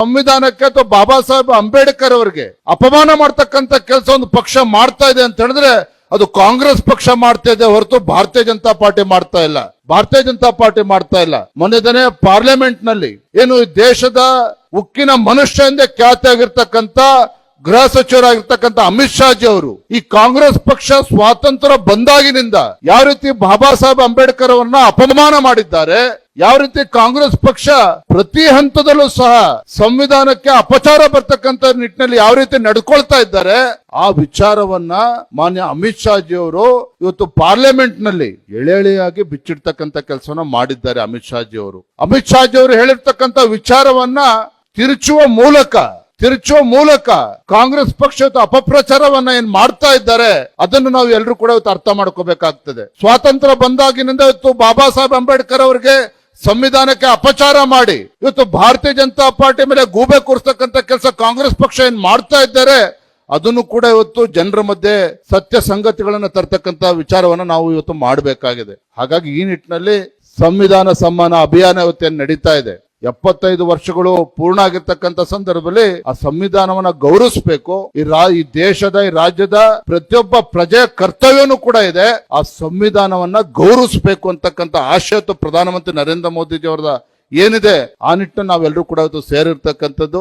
ಸಂವಿಧಾನಕ್ಕೆ ಅಥವಾ ಬಾಬಾ ಸಾಹೇಬ್ ಅಂಬೇಡ್ಕರ್ ಅವರಿಗೆ ಅಪಮಾನ ಮಾಡ್ತಕ್ಕಂಥ ಕೆಲಸ ಒಂದು ಪಕ್ಷ ಮಾಡ್ತಾ ಇದೆ ಅಂತ ಹೇಳಿದ್ರೆ ಅದು ಕಾಂಗ್ರೆಸ್ ಪಕ್ಷ ಮಾಡ್ತಾ ಇದೆ ಹೊರತು ಭಾರತೀಯ ಜನತಾ ಪಾರ್ಟಿ ಮಾಡ್ತಾ ಇಲ್ಲ. ಭಾರತೀಯ ಜನತಾ ಪಾರ್ಟಿ ಮಾಡ್ತಾ ಇಲ್ಲ. ಮೊನ್ನೆ ದಿನ ಪಾರ್ಲಿಮೆಂಟ್ ನಲ್ಲಿ ಏನು ಈ ದೇಶದ ಉಕ್ಕಿನ ಮನುಷ್ಯ ಎಂದೇ ಖ್ಯಾತಿ ಆಗಿರ್ತಕ್ಕಂಥ ಗೃಹ ಸಚಿವರಾಗಿರ್ತಕ್ಕಂಥ ಅಮಿತ್ ಶಾ ಜಿ ಅವರು ಈ ಕಾಂಗ್ರೆಸ್ ಪಕ್ಷ ಸ್ವಾತಂತ್ರ್ಯ ಬಂದಾಗಿನಿಂದ ಯಾವ ರೀತಿ ಬಾಬಾ ಸಾಹೇಬ್ ಅಂಬೇಡ್ಕರ್ ಅವರನ್ನ ಅಪಮಾನ ಮಾಡಿದ್ದಾರೆ, ಯಾವ ರೀತಿ ಕಾಂಗ್ರೆಸ್ ಪಕ್ಷ ಪ್ರತಿ ಹಂತದಲ್ಲೂ ಸಹ ಸಂವಿಧಾನಕ್ಕೆ ಅಪಚಾರ ಬರ್ತಕ್ಕಂಥ ನಿಟ್ಟಿನಲ್ಲಿ ಯಾವ ರೀತಿ ನಡ್ಕೊಳ್ತಾ ಇದ್ದಾರೆ, ಆ ವಿಚಾರವನ್ನ ಮಾನ್ಯ ಅಮಿತ್ ಶಾ ಜಿ ಅವರು ಇವತ್ತು ಪಾರ್ಲಿಮೆಂಟ್ ನಲ್ಲಿ ಎಳೆಯಾಗಿ ಬಿಚ್ಚಿಡ್ತಕ್ಕಂಥ ಕೆಲಸವನ್ನ ಮಾಡಿದ್ದಾರೆ. ಅಮಿತ್ ಶಾ ಜಿ ಅವರು ಹೇಳಿರ್ತಕ್ಕಂಥ ವಿಚಾರವನ್ನ ತಿರುಚುವ ಮೂಲಕ ಕಾಂಗ್ರೆಸ್ ಪಕ್ಷ ಅಪಪ್ರಚಾರವನ್ನ ಏನ್ ಮಾಡ್ತಾ ಇದ್ದಾರೆ ಅದನ್ನು ನಾವು ಎಲ್ಲರೂ ಕೂಡ ಇವತ್ತು ಅರ್ಥ ಮಾಡ್ಕೋಬೇಕಾಗ್ತದೆ. ಸ್ವಾತಂತ್ರ್ಯ ಬಂದಾಗಿನಿಂದ ಇವತ್ತು ಬಾಬಾ ಸಾಹೇಬ್ ಅಂಬೇಡ್ಕರ್ ಅವರಿಗೆ ಸಂವಿಧಾನಕ್ಕೆ ಅಪಚಾರ ಮಾಡಿ ಇವತ್ತು ಭಾರತೀಯ ಜನತಾ ಪಾರ್ಟಿ ಮೇಲೆ ಗೂಬೆ ಕೂರಿಸ್ತಕ್ಕಂಥ ಕೆಲಸ ಕಾಂಗ್ರೆಸ್ ಪಕ್ಷ ಏನ್ ಮಾಡ್ತಾ ಇದ್ದಾರೆ ಅದನ್ನು ಕೂಡ ಇವತ್ತು ಜನರ ಮಧ್ಯೆ ಸತ್ಯ ಸಂಗತಿಗಳನ್ನ ತರ್ತಕ್ಕಂಥ ವಿಚಾರವನ್ನ ನಾವು ಇವತ್ತು ಮಾಡಬೇಕಾಗಿದೆ. ಹಾಗಾಗಿ ಈ ನಿಟ್ಟಿನಲ್ಲಿ ಸಂವಿಧಾನ ಸಮ್ಮಾನ ಅಭಿಯಾನ ಇವತ್ತೇನು ನಡೀತಾ ಇದೆ, 75 ವರ್ಷಗಳು ಪೂರ್ಣ ಆಗಿರ್ತಕ್ಕಂಥ ಸಂದರ್ಭದಲ್ಲಿ ಆ ಸಂವಿಧಾನವನ್ನ ಗೌರವಿಸಬೇಕು. ಈ ದೇಶದ ಈ ರಾಜ್ಯದ ಪ್ರತಿಯೊಬ್ಬ ಪ್ರಜೆಯ ಕರ್ತವ್ಯನೂ ಕೂಡ ಇದೆ. ಆ ಸಂವಿಧಾನವನ್ನ ಗೌರವಿಸಬೇಕು ಅಂತಕ್ಕಂಥ ಆಶಯ ಪ್ರಧಾನಮಂತ್ರಿ ನರೇಂದ್ರ ಮೋದಿಜಿ ಅವರದ ಏನಿದೆ ಆ ನಿಟ್ಟಿನಲ್ಲಿ ನಾವೆಲ್ಲರೂ ಕೂಡ ಸೇರಿರ್ತಕ್ಕಂಥದ್ದು.